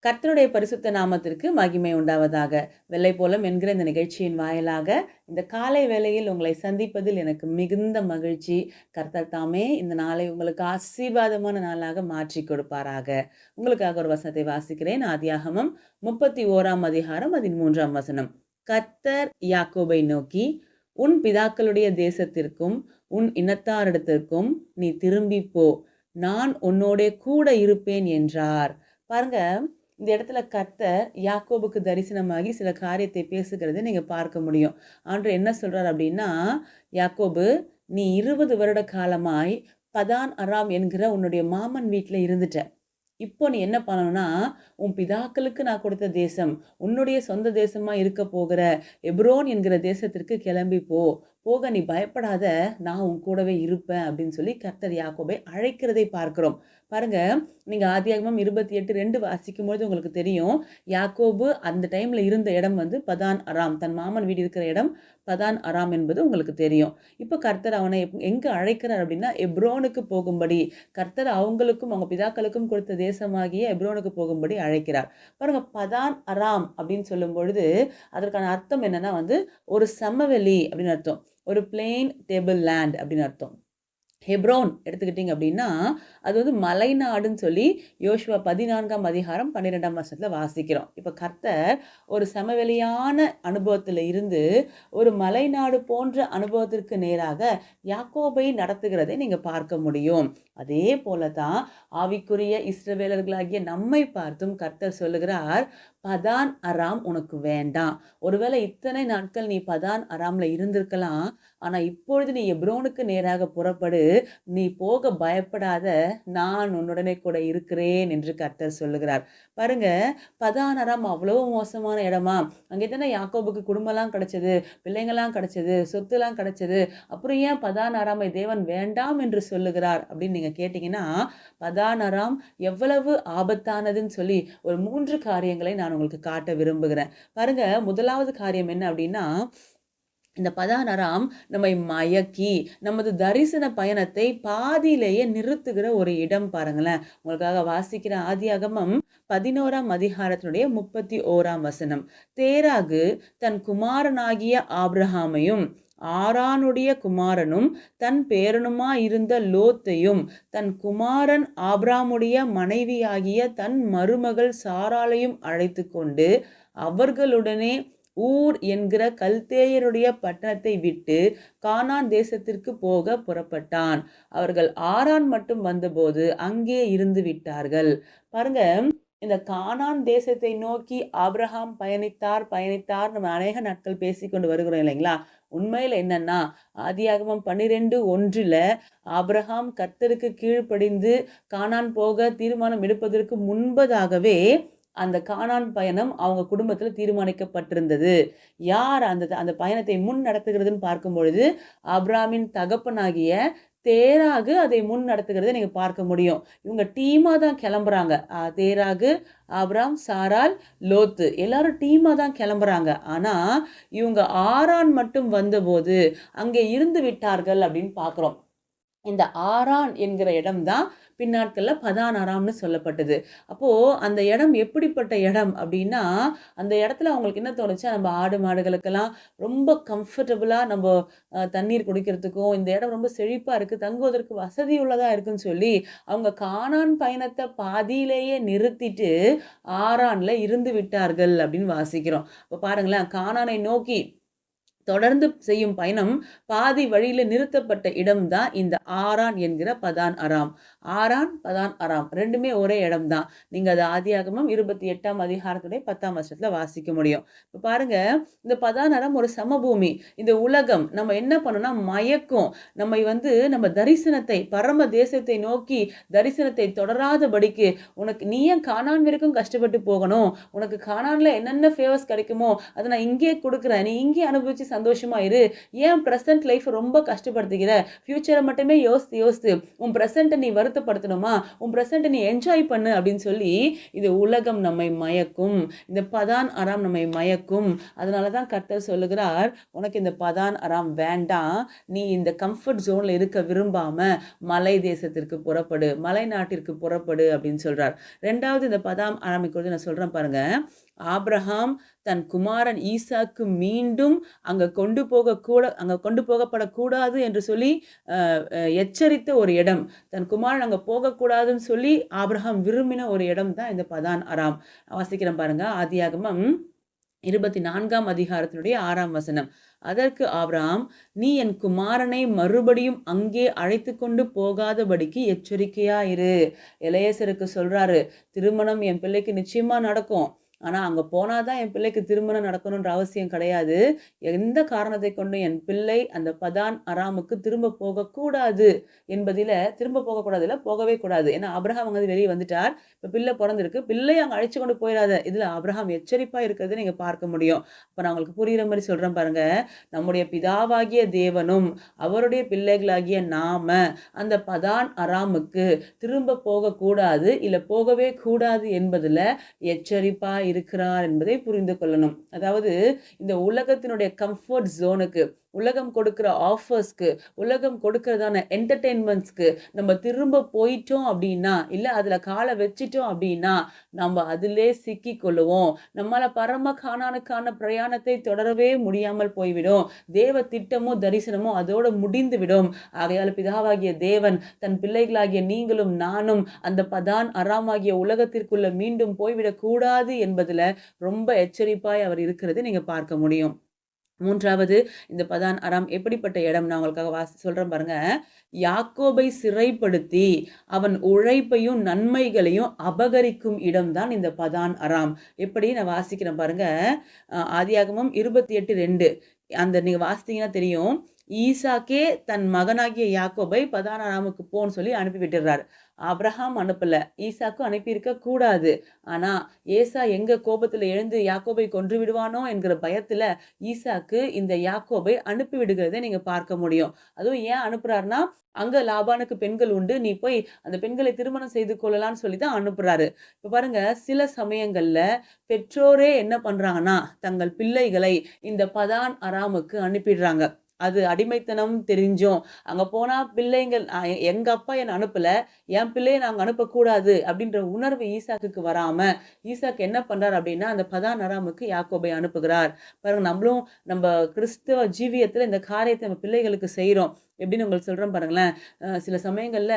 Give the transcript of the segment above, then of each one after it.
கர்த்தருடைய பரிசுத்த நாமத்திற்கு மகிமை உண்டாவதாக. வெள்ளைப்போலம் என்கிற இந்த நிகழ்ச்சியின் வாயிலாக இந்த காலை வேளையில் உங்களை சந்திப்பதில் எனக்கு மிகுந்த மகிழ்ச்சி. கர்த்தர் தாமே இந்த நாளை உங்களுக்கு ஆசீர்வாதமான நாளாக மாற்றி கொடுப்பாராக. உங்களுக்காக ஒரு வசனத்தை வாசிக்கிறேன். ஆதியாகமம் 31ஆம் அதிகாரம் 13ஆம் வசனம். கர்த்தர் யாக்கோபை நோக்கி, உன் பிதாக்களுடைய தேசத்திற்கும் உன் இனத்தாரிடத்திற்கும் நீ திரும்பி போ, நான் உன்னோடே கூட இருப்பேன் என்றார். பாருங்க, இந்த இடத்துல கர்த்தர் யாக்கோபுக்கு தரிசனமாகி சில காரியத்தை பேசுகிறதை நீங்க பார்க்க முடியும். ஆண்டவர் என்ன சொல்றார் அப்படின்னா, யாக்கோபு, நீ 20 வருட காலமாய் பதான் அராம் என்கிற உன்னுடைய மாமன் வீட்டில் இருந்துட்ட. இப்போ நீ என்ன பண்ணணும்னா, உன் பிதாக்களுக்கு நான் கொடுத்த தேசம், உன்னுடைய சொந்த தேசமா இருக்க போகிற எப்ரோன் என்கிற தேசத்திற்கு கிளம்பி போக நீ பயப்படாத, நான் உன் கூடவே இருப்பேன் அப்படின்னு சொல்லி கர்த்தர் யாக்கோபை அழைக்கிறதை பார்க்கிறோம். பாருங்க, நீங்க ஆதியாகமம் 28:2 வாசிக்கும்போது உங்களுக்கு தெரியும், யாக்கோபு அந்த டைம்ல இருந்த இடம் வந்து பதான் அராம், தன் மாமன் வீடு இருக்கிற இடம் பதான் அராம் என்பது உங்களுக்கு தெரியும். இப்போ கர்த்தர் அவனை எங்க அழைக்கிறார் அப்படின்னா, எப்ரோனுக்கு போகும்படி, கர்த்தர் அவங்களுக்கும் அவங்க பிதாக்களுக்கும் கொடுத்த தேசமாகிய எப்ரோனுக்கு போகும்படி அழைக்கிறார். பாருங்க, பதான் அராம் அப்படின்னு சொல்லும் பொழுது அதற்கான அர்த்தம் என்னன்னா வந்து ஒரு சமவெளி அப்படின்னு அர்த்தம், ஒரு பிளெயின் டேபிள் லேண்ட் அப்படின்னு அர்த்தம். ஹெப்ரோன் எடுத்துக்கிட்டிங்க அப்படின்னா அது வந்து மலைநாடுன்னு சொல்லி யோசுவா 14ஆம் அதிகாரம் 12ஆம் வசனத்தில் வாசிக்கிறோம். இப்போ கர்த்தர் ஒரு சமவெளியான அனுபவத்தில் இருந்து ஒரு மலைநாடு போன்ற அனுபவத்திற்கு நேராக யாக்கோபை நடத்துகிறதை நீங்கள் பார்க்க முடியும். அதே போல தான் ஆவிக்குரிய இஸ்ரவேலர்களாகிய நம்மை பார்த்தும் கர்த்தர் சொல்லுகிறார், பதான் அராம் உனக்கு வேண்டாம். ஒருவேளை இத்தனை நாட்கள் நீ பதான் அராம்ல இருந்திருக்கலாம், ஆனா இப்பொழுது நீ எப்ரோனுக்கு நேராக புறப்படு, நீ போக பயப்படாத, நான் உன்னுடனே கூட இருக்கிறேன் என்று கர்த்தர் சொல்லுகிறார். பாருங்க, பதான் அராம் அவ்வளவு மோசமான இடமா? அங்கே தானே யாக்கோபுக்கு குடும்பம்லாம் கிடைச்சது, பிள்ளைங்கள்லாம் கிடைச்சது, சொத்துலாம் கிடைச்சது. அப்புறம் ஏன் பதான் அராமை தேவன் வேண்டாம் என்று சொல்லுகிறார் அப்படின்னு நீங்க கேட்டீங்கன்னா, பதான் அராம் எவ்வளவு ஆபத்தானதுன்னு சொல்லி ஒரு 3 காரியங்களை நான் உங்களுக்கு காட்ட விரும்புகிறேன். பாருங்க, முதலாவது காரியம் என்ன அப்படின்னா, இந்த பதான் அராம் நம்மை மயக்கி நமது தரிசன பயணத்தை பாதியிலேயே நிறுத்துகிற ஒரு இடம். பாருங்களேன், உங்களுக்காக வாசிக்கிற ஆதியாகமம் 11ஆம் அதிகாரத்தினுடைய 31ஆம் வசனம். தேராகு தன் குமாரனாகிய ஆபிரகாமையும் ஆரானுடைய குமாரனும் தன் பேரனுமா இருந்த லோத்தையும் தன் குமாரன் ஆபிராமுடைய மனைவியாகிய தன் மருமகள் சாராளையும் அழைத்து கொண்டு அவர்களுடனே ஊர் என்கிற கல்தேயருடைய பட்டணத்தை விட்டு கானான் தேசத்திற்கு போக புறப்பட்டான். அவர்கள் ஆரான் மட்டும் வந்தபோது அங்கே இருந்து விட்டார்கள். பாருங்க, இந்த கானான் தேசத்தை நோக்கி ஆபிரகாம் பயணித்தார் நம்ம அநேக நாட்கள் பேசிக்கொண்டு வருகிறோம் இல்லைங்களா? உண்மையில் என்னன்னா, ஆதியாகமம் 12:1 ஆபிரகாம் கர்த்தருக்கு கீழ்ப்படிந்து கானான் போக தீர்மானம் எடுப்பதற்கு முன்பதாகவே அந்த கானான் பயணம் அவங்க குடும்பத்தில் தீர்மானிக்கப்பட்டிருந்தது. யார் அந்த பயணத்தை முன் நடத்துகிறதுன்னு பார்க்கும் பொழுது ஆபிரகாமின் தகப்பனாகிய தேராகு அதை முன் நடத்துகிறதை நீங்க பார்க்க முடியும். இவங்க டீமா தான் கிளம்புறாங்க. தேராகு, ஆபிராம், சாரால், லோத்து எல்லாரும் டீமா தான் கிளம்புறாங்க. ஆனா இவங்க ஆரான் மட்டும் வந்தபோது அங்கே இருந்து விட்டார்கள் அப்படின்னு பார்க்குறோம். இந்த ஆரான் என்கிற இடம் தான் பின்னாட்களில் பதான் அராம்னு சொல்லப்பட்டது. அப்போது அந்த இடம் எப்படிப்பட்ட இடம் அப்படின்னா, அந்த இடத்துல அவங்களுக்கு என்ன தோணுச்சா, நம்ம ஆடு மாடுகளுக்கெல்லாம் ரொம்ப கம்ஃபர்டபுளாக நம்ம தண்ணீர் குடிக்கிறதுக்கும், இந்த இடம் ரொம்ப செழிப்பாக இருக்குது, தங்குவதற்கு வசதி உள்ளதாக இருக்குன்னு சொல்லி அவங்க கானான் பயணத்தை பாதியிலேயே நிறுத்திட்டு ஆரான்ல இருந்து விட்டார்கள் அப்படின்னு வாசிக்கிறோம். இப்போ பாருங்களேன், கானானை நோக்கி தொடர்ந்து செய்யும் பயணம் பாதி வழியில நிறுத்தப்பட்ட இடம்தான் இந்த ஆரான் என்கிற பதான் அராம். ஆரான், பதான் அராம் ரெண்டுமே ஒரே இடம்தான். நீங்க அது ஆதியாகமம் 28ஆம் அதிகாரத்துடைய 10ஆம் வசனத்துல வாசிக்க முடியும். இப்ப பாருங்க, இந்த பதான் அராம் ஒரு சமபூமி. இந்த உலகம் நம்ம என்ன பண்ணோம்னா மயக்கும், நம்மை வந்து நம்ம தரிசனத்தை, பரம தேசத்தை நோக்கி தரிசனத்தை தொடராதபடிக்கு, உனக்கு நீ ஏன் கானான் வரைக்கும் கஷ்டப்பட்டு போகணும், உனக்கு கானான்ல என்னென்ன ஃபேவர்ஸ் கிடைக்குமோ அதை நான் இங்கே கொடுக்குறேன், நீ இங்கே அனுபவிச்சு சந்தோஷமா இரு, ஏன் ப்ரெசன்ட் லைஃப் ரொம்ப கஷ்டப்படுத்துகிற, ஃபியூச்சரை மட்டுமே யோசித்து உன் ப்ரெசண்ட்டை நீ வருத்த பரிசுத்தப்படுத்தணுமா, உன் பிரசன்ட்டை நீ என்ஜாய் பண்ணு அப்படின்னு சொல்லி இது உலகம் நம்மை மயக்கும். இந்த பதான் அராம் நம்மை மயக்கும். அதனால தான் கர்த்தர் சொல்லுகிறார், உனக்கு இந்த பதான் அராம் வேண்டாம். நீ இந்த கம்ஃபர்ட் ஜோன்ல இருக்க விரும்பாம மலை தேசத்திற்கு புறப்படு, மலை நாட்டிற்கு புறப்படு அப்படின்னு சொல்றார். 2வது இந்த பதாம் அராமை குறித்து நான் சொல்றேன் பாருங்க. ஆபிரகாம் தன் குமாரன் ஈசாக்கு மீண்டும் அங்க கொண்டு போகப்படக்கூடாது என்று சொல்லி எச்சரித்த ஒரு இடம், தன் குமாரன் அங்க போகக்கூடாதுன்னு சொல்லி ஆபிரகாம் விரும்பின ஒரு இடம் தான் இந்த பதான் அராம். வாசிக்கிறேன் பாருங்க. ஆதியாகமம் 24ஆம் அதிகாரத்தினுடைய 6ஆம் வசனம். அதற்கு ஆபிரகாம், நீ என் குமாரனை மறுபடியும் அங்கே அழைத்து கொண்டு போகாதபடிக்கு எச்சரிக்கையாயிரு. எலெயேசருக்கு சொல்றாரு, திருமணம் என் பிள்ளைக்கு நிச்சயமா நடக்கும். ஆனா அங்க போனாதான் என் பிள்ளைக்கு திருமணம் நடக்கணுன்ற அவசியம் கிடையாது. எந்த காரணத்தை கொண்டு என் பிள்ளை அந்த பதான் அராமுக்கு திரும்ப போகக்கூடாது என்பதில, திரும்ப போகக்கூடாதுல, போகவே கூடாது. ஏன்னா ஆபிரகாம் அங்க வெளியே வந்துட்டார். இப்ப பிள்ளை பிறந்திருக்கு. பிள்ளையை அங்க அழைச்சு கொண்டு போயிடாத. இதுல ஆபிரகாம் எச்சரிப்பா இருக்கிறது நீங்க பார்க்க முடியும். அப்ப நான் உங்களுக்கு புரியுற மாதிரி சொல்றேன் பாருங்க. நம்முடைய பிதாவாகிய தேவனும் அவருடைய பிள்ளைகளாகிய நாம அந்த பதான் அராமுக்கு திரும்ப போகக்கூடாது, இல்ல போகவே கூடாது என்பதுல எச்சரிப்பா இருக்கிறார் என்பதை புரிந்து கொள்ளணும். அதாவது இந்த உலகத்தினுடைய கம்ஃபர்ட் ஜோனுக்கு, உலகம் கொடுக்கிற ஆஃபர்ஸ்க்கு, உலகம் கொடுக்கிறதான என்டர்டெயின்மெண்ட்ஸ்க்கு நம்ம திரும்ப போயிட்டோம் அப்படின்னா, இல்ல அதுல காலை வச்சிட்டோம் அப்படின்னா, நம்ம அதிலே சிக்கி கொள்ளுவோம். நம்மால பரம கானானுக்கான பிரயாணத்தை தொடரவே முடியாமல் போய்விடும். தேவ திட்டமும் தரிசனமும் அதோட முடிந்து விடும். ஆகையால் பிதாவாகிய தேவன் தன் பிள்ளைகளாகிய நீங்களும் நானும் அந்த பதான் அராமாகிய உலகத்திற்குள்ள மீண்டும் போய்விடக் கூடாது என்பதுல ரொம்ப எச்சரிப்பாய் அவர் இருக்கிறது நீங்க பார்க்க முடியும். 3வது இந்த பதான் அராம் எப்படிப்பட்ட இடம், நான் உங்களுக்காக சொல்றேன் பாருங்க. யாக்கோபை சிறைப்படுத்தி அவன் உழைப்பையும் நன்மைகளையும் அபகரிக்கும் இடம்தான் இந்த பதான் அராம். எப்படி, நான் வாசிக்கிறேன் பாருங்க. ஆதியாகமம் 28:2 அந்த நீங்க வாசித்தீங்கன்னா தெரியும். ஈசாக்கே தன் மகனாகிய யாக்கோபை பதான் அராமுக்கு போன்னு சொல்லி அனுப்பி விட்டுறாரு. ஆபிரகாம் அனுப்பல, ஈசாக்கும் அனுப்பியிருக்க கூடாது. ஆனா ஏசா எங்க கோபத்துல எழுந்து யாக்கோபை கொன்று விடுவானோ என்கிற பயத்துல ஈசாக்கு இந்த யாக்கோபை அனுப்பி விடுகிறதை நீங்க பார்க்க முடியும். அதுவும் ஏன் அனுப்புறாருன்னா, அங்க லாபானுக்கு பெண்கள் உண்டு, நீ போய் அந்த பெண்களை திருமணம் செய்து கொள்ளலாம்னு சொல்லி தான் அனுப்புறாரு. இப்ப பாருங்க, சில சமயங்கள்ல பெற்றோரே என்ன பண்றாங்கன்னா, தங்கள் பிள்ளைகளை இந்த பதான் அராமுக்கு அனுப்பிடுறாங்க. அது அடிமைத்தனம் தெரிஞ்சும் அங்க போனா பிள்ளைங்கள் எங்க அப்பா என்னை அனுப்பல, என் பிள்ளையை நாங்க அனுப்பக்கூடாது அப்படின்ற உணர்வு ஈசாக்குக்கு வராம, ஈசாக்கு என்ன பண்றார் அப்படின்னா, அந்த பதான் அராமுக்கு யாக்கோபை அனுப்புகிறார். பாருங்க, நம்மளும் நம்ம கிறிஸ்தவ ஜீவியத்துல இந்த காரியத்தை நம்ம பிள்ளைகளுக்கு செய்யறோம். எப்படின்னு உங்களுக்கு சொல்றேன் பாருங்களேன். சில சமயங்கள்ல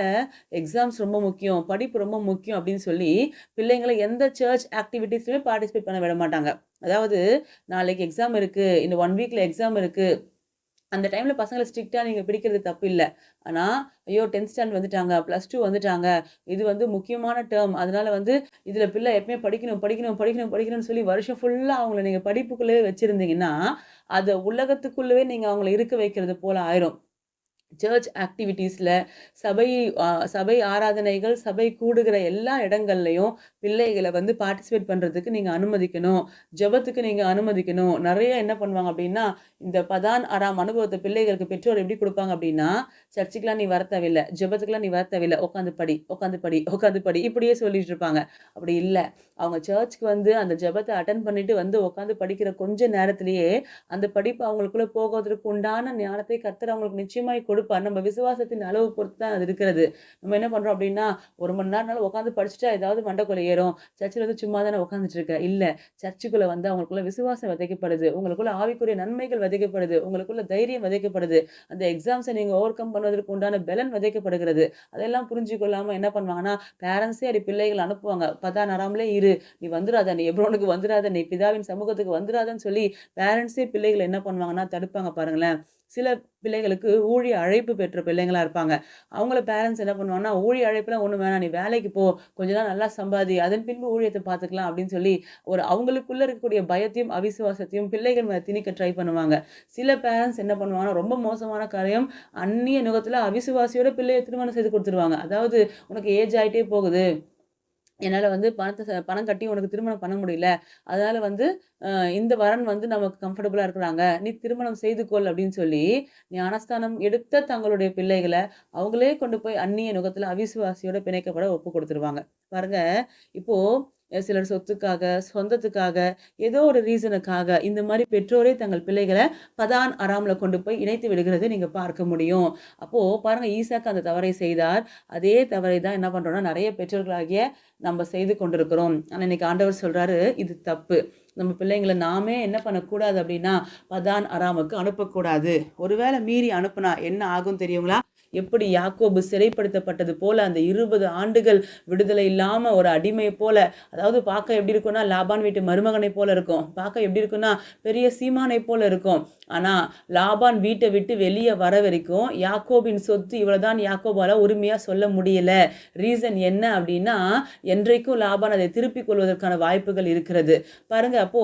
எக்ஸாம்ஸ் ரொம்ப முக்கியம், படிப்பு ரொம்ப முக்கியம் அப்படின்னு சொல்லி பிள்ளைங்களை எந்த சர்ச் ஆக்டிவிட்டீஸ்லயுமே பார்ட்டிசிபேட் பண்ண விட மாட்டாங்க. அதாவது நாளைக்கு எக்ஸாம் இருக்கு, இந்த 1 வீக்ல எக்ஸாம் இருக்கு, அந்த டைம்ல பசங்களை ஸ்ட்ரிக்ட்டா நீங்க பிடிக்கிறது தப்பு இல்ல. ஆனா, ஐயோ 10th ஸ்டாண்டர்ட் வந்துட்டாங்க, +2 வந்துட்டாங்க, இது வந்து முக்கியமான டேர்ம். அதனால வந்து இதுல பிள்ளை எப்பவுமே படிக்கணும், படிக்கணும், படிக்கணும், படிக்கணும்னு சொல்லி வருஷம் ஃபுல்லா அவங்கள நீங்க படிப்புக்குள்ளவே வச்சிருந்தீங்கன்னா, அத உலகத்துக்குள்ளவே நீங்க அவங்கள இருக்க வைக்கிறது போல ஆயிரும். சர்ச் ஆக்டிவிட்டீஸ்ல சபை ஆராதனைகள், சபை கூடுகிற எல்லா இடங்கள்லயும் பிள்ளைகளை வந்து பார்ட்டிசிபேட் பண்றதுக்கு நீங்க அனுமதிக்கணும். ஜெபத்துக்கு நீங்க அனுமதிக்கணும். நிறைய என்ன பண்ணுவாங்க அப்படின்னா, இந்த பதான் அராம் அனுபவத்தை பிள்ளைகளுக்கு பெற்றோர் எப்படி கொடுப்பாங்க அப்படின்னா, சர்ச்சுக்கெல்லாம் நீ வர தேவையில்ல, ஜெபத்துக்கெல்லாம் நீ வர தேவையில்ல, உட்காந்து படி, உட்காந்து படி, உட்காந்து படி, இப்படியே சொல்லிட்டு இருப்பாங்க. அப்படி இல்ல, அவங்க சர்ச்சுக்கு வந்து அந்த ஜெபத்தை அட்டெண்ட் பண்ணிட்டு வந்து உட்காந்து படிக்கிற கொஞ்ச நேரத்திலேயே அந்த படிப்பு அவங்களுக்குள்ள போவதற்கு உண்டான ஞானத்தை கர்த்தர் அவங்களுக்கு நிச்சயமாய் கொடுப்பார். நம்ம விசுவாசத்தின் அளவு பொறுத்து தான் அது இருக்கிறது. நம்ம என்ன பண்றோம் அப்படின்னா, 1 மணி நேரம்னாலும் உட்காந்து படிச்சுட்டா ஏதாவது மண்டைக்குள்ள ஏறும், சர்ச்சில் வந்து சும்மா தானே உட்காந்துட்டு இருக்க. இல்ல, சர்ச்சுக்குள்ள வந்து அவங்களுக்குள்ள விசுவாசம் விதைக்கப்படுது, உங்களுக்குள்ள ஆவிக்குரிய நன்மைகள் விதைக்கப்படுது, உங்களுக்குள்ள தைரியம் விதைக்கப்படுது, அந்த எக்ஸாம்ஸை நீங்க ஓவர் கம் பண்ணுவதற்கு உண்டான பலன் விதைக்கப்படுகிறது. அதெல்லாம் புரிஞ்சு கொள்ளாம என்ன பண்ணுவாங்கன்னா, பேரண்ட்ஸே அப்படி பிள்ளைகள் அனுப்புவாங்க. பதான் அராம்லே இரு, நீ வந்துடாத, நீ எப்ரோனுக்கு வந்துடாத, நீ பிதாவின் சமூகத்துக்கு வந்துடாதன்னு சொல்லி பேரண்ட்ஸே பிள்ளைகளை என்ன பண்ணுவாங்கன்னா தடுப்பாங்க பாருங்களேன். சில பிள்ளைகளுக்கு ஊழிய அழைப்பு பெற்ற பிள்ளைங்களா இருப்பாங்க. அவங்கள பேரண்ட்ஸ் என்ன பண்ணுவாங்கன்னா, ஊழிய அழைப்புலாம் ஒண்ணும் வேணாம், நீ வேலைக்கு போ, கொஞ்ச நாள் நல்லா சம்பாதி, அதன் பின்பு ஊழியத்தை பார்த்துக்கலாம் அப்படின்னு சொல்லி ஒரு அவங்களுக்குள்ள இருக்கக்கூடிய பயத்தையும் அவிசுவாசத்தையும் பிள்ளைகள் மேல திணிக்க ட்ரை பண்ணுவாங்க. சில பேரண்ட்ஸ் என்ன பண்ணுவாங்கன்னா, ரொம்ப மோசமான காரியம், அந்நிய நுகத்துல அவிசுவாசியோட பிள்ளையை திருமணம் செய்து கொடுத்துருவாங்க. அதாவது, உனக்கு ஏஜ் ஆயிட்டே போகுது, என்னால வந்து பணம் கட்டி உனக்கு திருமணம் பண்ண முடியல. அதனால வந்து இந்த வரன் வந்து நமக்கு கம்ஃபர்டபுளா இருக்கிறாங்க. நீ திருமணம் செய்து கொள் அப்படின்னு சொல்லி, ஞானஸ்தானம் எடுத்த தங்களுடைய பிள்ளைகள, அவங்களே கொண்டு போய் அந்நிய நுகத்துல அவிசுவாசியோட பிணைக்கப்பட ஒப்பு குடுத்துருவாங்க. பாருங்க, இப்போ சிலர் சொத்துக்காக, சொந்தத்துக்காக, ஏதோ ஒரு ரீசனுக்காக இந்த மாரி பெற்றோரே தங்கள் பிள்ளைகள பதான், அராம்ல கொண்டு போய் இணைத்து விடுகிறத நீங்க பார்க்க முடியும். அப்போ பாருங்க, ஈசாக்கு அந்த தவறை செய்தார். அதே தவறை தான் என்ன பண்றோம்னா, நெறைய பெற்றோர்களாகிய நம்ம செய்து கொண்டிருக்கிறோம். ஆனா இன்னைக்கு ஆண்டவர் சொல்றாரு, இது தப்பு. நம்ம பிள்ளைங்கள நாமே என்ன பண்ணக்கூடாது அப்படின்னா, பதான் அராமுக்கு அனுப்பக்கூடாது. ஒருவேளை மீறி அனுப்புனா என்ன ஆகும் தெரியுங்களா? எப்படி யாக்கோபு சிறைப்படுத்தப்பட்டது போல அந்த 20 ஆண்டுகள் விடுதலை இல்லாம ஒரு அடிமையை போல, அதாவது பார்க்க எப்படி இருக்கும்னா, லாபான் வீட்டு மருமகனைப் போல இருக்கும். பார்க்க எப்படி இருக்கும்னா, பெரிய சீமானைப் போல இருக்கும். ஆனா, லாபான் வீட்ட விட்டு வெளிய வர வரைக்கும், யாக்கோபின் சொத்து இவ்வளவுதான் யாக்கோபால உரிமையா சொல்ல முடியல. ரீசன் என்ன அப்படின்னா, என்றைக்கும் லாபான் அதை திருப்பிக் கொள்வதற்கான வாய்ப்புகள் இருக்கிறது. பாருங்க, அப்போ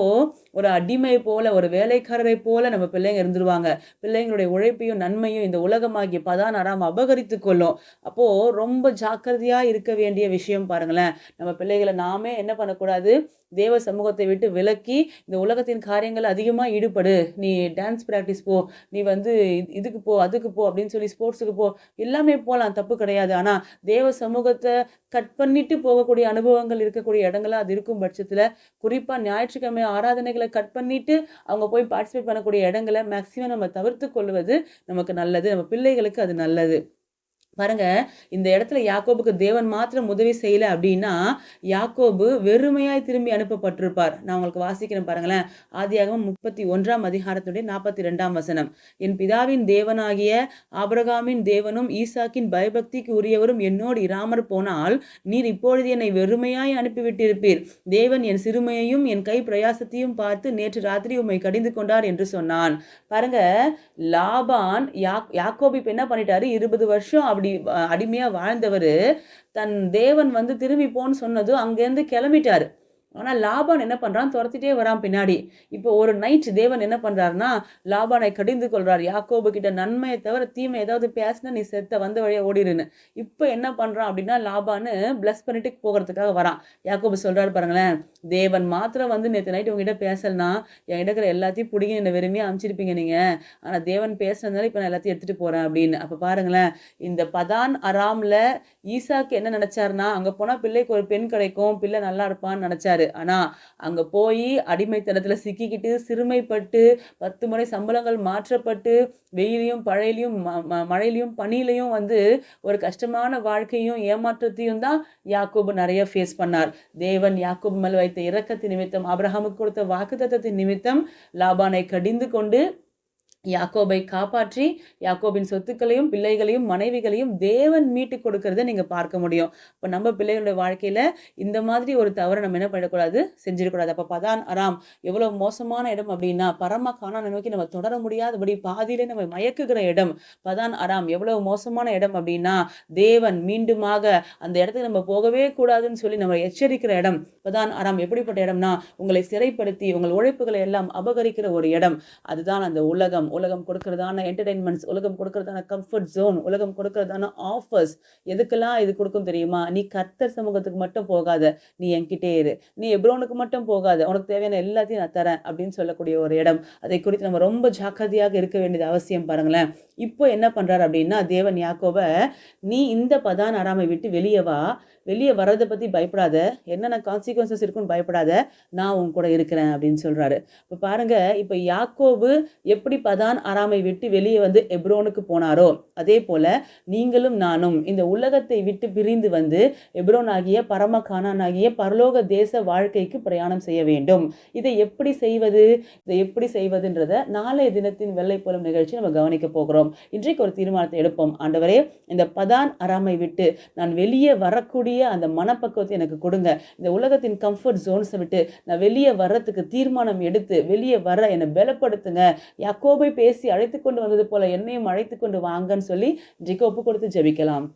ஒரு அடிமை போல, ஒரு வேலைக்காரரை போல நம்ம பிள்ளைங்க இருந்துருவாங்க. பிள்ளைங்களுடைய உழைப்பையும், நன்மையும் இந்த உலகமாகிய பதான் அராம் அபகரித்துக் கொள்ளும். அப்போ ரொம்ப ஜாக்கிரதையா இருக்க வேண்டிய விஷயம் பாருங்களேன். நம்ம பிள்ளைகள நாமே என்ன பண்ணக்கூடாது, தேவ சமூகத்தை விட்டு விலக்கி, இந்த உலகத்தின் காரியங்கள்ல அதிகமா ஈடுபடு. நீ டான்ஸ் பிராக்டிஸ் போ. நீ வந்து இதுக்கு போ, அதுக்கு போ அப்படின்னு சொல்லி ஸ்போர்ட்ஸுக்கு போ. எல்லாமே போலாம், தப்பு கிடையாது. ஆனா, தேவ சமூகத்த கட் பண்ணிட்டு போகக்கூடிய அனுபவங்கள் இருக்கக்கூடிய இடங்களா அது இருக்கும் பட்சத்துல, குறிப்பா ஞாயிற்றுக்கிழமை ஆராதனைகள கட் பண்ணிட்டு, அவங்க போய் பார்ட்டிசிபேட் பண்ணக்கூடிய இடங்கள மேக்ஸிமம் நம்ம தவிர்த்துக் கொள்வது நமக்கு நல்லது. நம்ம பிள்ளைகளுக்கு அது நல்லது. பாருங்க, இந்த இடத்துல யாக்கோபுக்கு தேவன் மாத்திரம் உதவி செய்யல அப்படின்னா, யாக்கோபு வெறுமையாய் திரும்பி அனுப்பப்பட்டிருப்பார். நான் உங்களுக்கு வாசிக்கிறேன் பாருங்களேன். ஆதியாகமம் 31ஆம் அதிகாரத்துடைய 42ஆம் வசனம். என் பிதாவின் தேவனாகிய ஆபிரகாமின் தேவனும் ஈசாக்கின் பயபக்திக்கு உரியவரும் என்னோடு இராமற் போனால், நீர் இப்பொழுது என்னை வெறுமையாய் அனுப்பிவிட்டிருப்பீர். தேவன் என் சிறுமையையும் என் கை பிரயாசத்தையும் பார்த்து நேற்று ராத்திரி உம்மை கடிந்து கொண்டார் என்று சொன்னான். பாருங்க, லாபான் யாக்கோபு இப்ப என்ன பண்ணிட்டாரு, 20 வருஷம் அப்படி அடிமையா வாழ்ந்தவரு, தன் தேவன் வந்து திரும்பி போன்னு சொன்னதும் அங்கேருந்து கிளம்பிட்டாரு. ஆனா லாபான் என்ன பண்றான், தொரத்திட்டே வரான் பின்னாடி. இப்போ ஒரு நைட் தேவன் என்ன பண்றாருன்னா, லாபானை கடிந்து கொள்றார். யாக்கோபு கிட்ட நன்மையை தவிர தீமை ஏதாவது பேசினா நீ செத்த, வந்த வழியா ஓடிருன்னு. இப்போ என்ன பண்றான் அப்படின்னா, லாபான்னு பிளஸ் பண்ணிட்டு போகிறதுக்காக வரான். யாக்கோபு சொல்றாரு பாருங்களேன், தேவன் மாத்திரம் வந்து நேற்று நைட் உங்ககிட்ட பேசலனா, என்கிட்ட இருக்கிற எல்லாத்தையும் பிடிங்கி என்னை வெறுமையா அனுப்பிச்சிருப்பீங்க நீங்க. ஆனா தேவன் பேசுனதுனால இப்போ நான் எல்லாத்தையும் எடுத்துட்டு போறேன் அப்படின்னு. அப்ப பாருங்களேன், இந்த பதான் அராம்ல ஈசாக்கு என்ன நினைச்சாருன்னா, அங்க போனா பிள்ளைக்கு ஒரு பெண் கிடைக்கும், பிள்ளை நல்லா இருப்பான்னு நினைச்சாரு. ஆனா அங்க போய் அடிமைத்தனத்துல சிக்கிக்கிட்டு, சிறுமைப்பட்டு, 10 முறை சம்பளங்கள் மாற்றப்பட்டு, வெயிலையும் பழையிலையும் மழையிலையும் பனியிலையும் வந்து ஒரு கஷ்டமான வாழ்க்கையும் ஏமாற்றத்தையும் தான் யாக்கோபு நிறைய ஃபேஸ் பண்ணார். தேவன் யாக்கோபு மேல் வைத்த இரக்கத்தின் நிமித்தம், ஆபிரகாமுக்கு கொடுத்த வாக்குத்தத்தத்தின் நிமித்தம் லாபானை கடிந்து கொண்டு யாக்கோபை காப்பாற்றி, யாக்கோபின் சொத்துக்களையும், பிள்ளைகளையும், மனைவிகளையும் தேவன் மீட்டுக் கொடுக்கிறத நீங்க பார்க்க முடியும். இப்ப நம்ம பிள்ளைகளுடைய வாழ்க்கையில இந்த மாதிரி ஒரு தவறை நம்ம என்ன பண்ணக்கூடாது, செஞ்சிடக்கூடாது. அப்ப பதான் அராம் எவ்வளவு மோசமான இடம் அப்படின்னா, பரம கானானை நோக்கி நம்ம தொடர முடியாதபடி பாதியிலே நம்ம மயக்குகிற இடம். பதான் அராம் எவ்வளவு மோசமான இடம் அப்படின்னா, தேவன் மீண்டுமாக அந்த இடத்துக்கு நம்ம போகவே கூடாதுன்னு சொல்லி நம்ம எச்சரிக்கிற இடம். பதான் அராம் எப்படிப்பட்ட இடம்னா, உங்களை சிறைப்படுத்தி உங்கள் உழைப்புகளை எல்லாம் அபகரிக்கிற ஒரு இடம். அதுதான் அந்த உலகம். உலகம் கொடுக்கிறதான என்டர்டெயின்மெண்ட்ஸ், உலகம் கொடுக்கிறதான கம்ஃபர்ட் ஜோன், உலகம் கொடுக்கிறதான ஆஃபர்ஸ், எதுக்கெல்லாம் இது கொடுக்கும் தெரியுமா? நீ கர்த்தர் சமூகத்துக்கு மட்டும் போகாத, நீ என்கிட்டே இரு. நீ எப்ரோனுக்கு மட்டும் போகாத, உனக்கு தேவையான எல்லாத்தையும் நான் தரேன் அப்படின்னு சொல்லக்கூடிய ஒரு இடம். அதை குறித்து நம்ம ரொம்ப ஜாக்கிரதையாக இருக்க வேண்டியது அவசியம். பாருங்களேன், இப்போ என்ன பண்றாரு அப்படின்னா, தேவன் யாக்கோப, நீ இந்த பதான் அராமை விட்டு வெளியே வா, வெளியே வர்றதை பத்தி பயப்படாத, என்னென்ன கான்சிக்வன்சஸ் இருக்குன்னு பயப்படாத, நான் உன் கூட இருக்கிறேன் அப்படின்னு சொல்றாரு. இப்போ பாருங்க, இப்போ யாக்கோபு எப்படி பதான் அராமை விட்டு வெளியே வந்து எப்ரோனுக்கு போனாரோ, அதே போல நீங்களும் நானும் இந்த உலகத்தை விட்டு பிரிந்து வந்து எப்ரோன் ஆகிய பரம கானான் ஆகிய பரலோக தேச வாழ்க்கைக்கு பிரயாணம் செய்ய வேண்டும். இதை எப்படி செய்வது, இதை எப்படி செய்வதுன்றத நாளைய தினத்தின் வெள்ளை போலும் நிகழ்ச்சி நம்ம கவனிக்க போகிறோம். இன்றைக்கு ஒரு தீர்மானத்தை எடுப்போம். ஆண்டவரே, இந்த பதான் அராமை விட்டு நான் வெளியே வரக்கூடிய அந்த மனப்பக்குவத்தை எனக்கு கொடுங்க. இந்த உலகத்தின் கம்ஃபர்ட் ஜோன்ஸை விட்டு நான் வெளியே வர்றதுக்கு தீர்மானம் எடுத்து வெளியே வர என்னை பலப்படுத்துங்க. யாக்கோபை பேசி அழைத்து கொண்டு வந்தது போல என்னையும் அழைத்து கொண்டு வாங்கன்னு சொல்லி இன்றைக்கு ஒப்பு கொடுத்து ஜெபிக்கலாம்.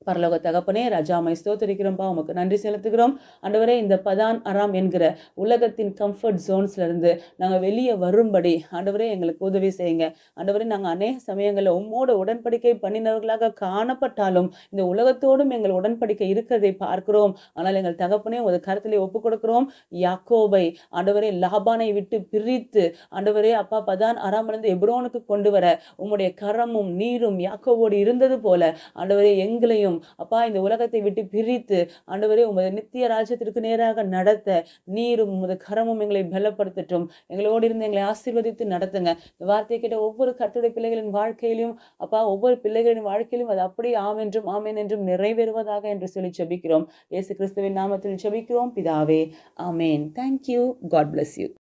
பரலோக தகப்பனே, ராஜா உம்மை ஸ்தோத்திரிக்கிறோம்ப்பா. உமக்கு நன்றி செலுத்துகிறோம். ஆண்டவரே, இந்த பதான் அராம் என்கிற உலகத்தின் கம்ஃபர்ட் ஜோன்ஸ்ல இருந்து நாங்க வெளிய வரும்படி ஆண்டவரே எங்களுக்கு உதவி செய்யுங்க. ஆண்டவரே, நாங்க அநேக சமயங்கள்ல உம்மோடு உடன்படிக்கை பண்ணினவர்களாக காணப்பட்டாலும், இந்த உலகத்தோடும் எங்கள் உடன்படிக்கை இருக்கிறதை பார்க்கிறோம். ஆனால் எங்கள் தகப்பனே, உமது கரத்திலே ஒப்புக் கொடுக்கிறோம். யாக்கோபை ஆண்டவரே லாபானை விட்டு பிரித்து ஆண்டவரே அப்பா பதான் அராமிலிருந்து எப்ரோனுக்கு கொண்டு வர உம்முடைய கரமும் நீரும் யாக்கோபோடு இருந்தது போல ஆண்டவரே எங்களையும் அப்பா இந்த உலகத்தை விட்டு பிரித்து ஆண்டவரே உமது நித்திய ராஜ்யத்திற்கு நேராக நடத்த நீரும் உமது கரமும் எங்களை பலப்படுத்தட்டும். எங்களோடு இருந்து எங்களை ஆசீர்வதித்து நடத்துங்க. இந்த வார்த்தையை கேட்ட ஒவ்வொரு கர்த்தருடைய பிள்ளைகளின் வாழ்க்கையிலும் அப்பா ஒவ்வொரு பிள்ளைகளின் வாழ்க்கையிலும் அது அப்படியே ஆமென்றும் ஆமென் என்றும் நிறைவேறுவதாக என்று சொல்லி ஜெபிக்கிறோம். இயேசு கிறிஸ்துவின் நாமத்தில் ஜெபிக்கிறோம் பிதாவே, ஆமென். Thank you. God bless you.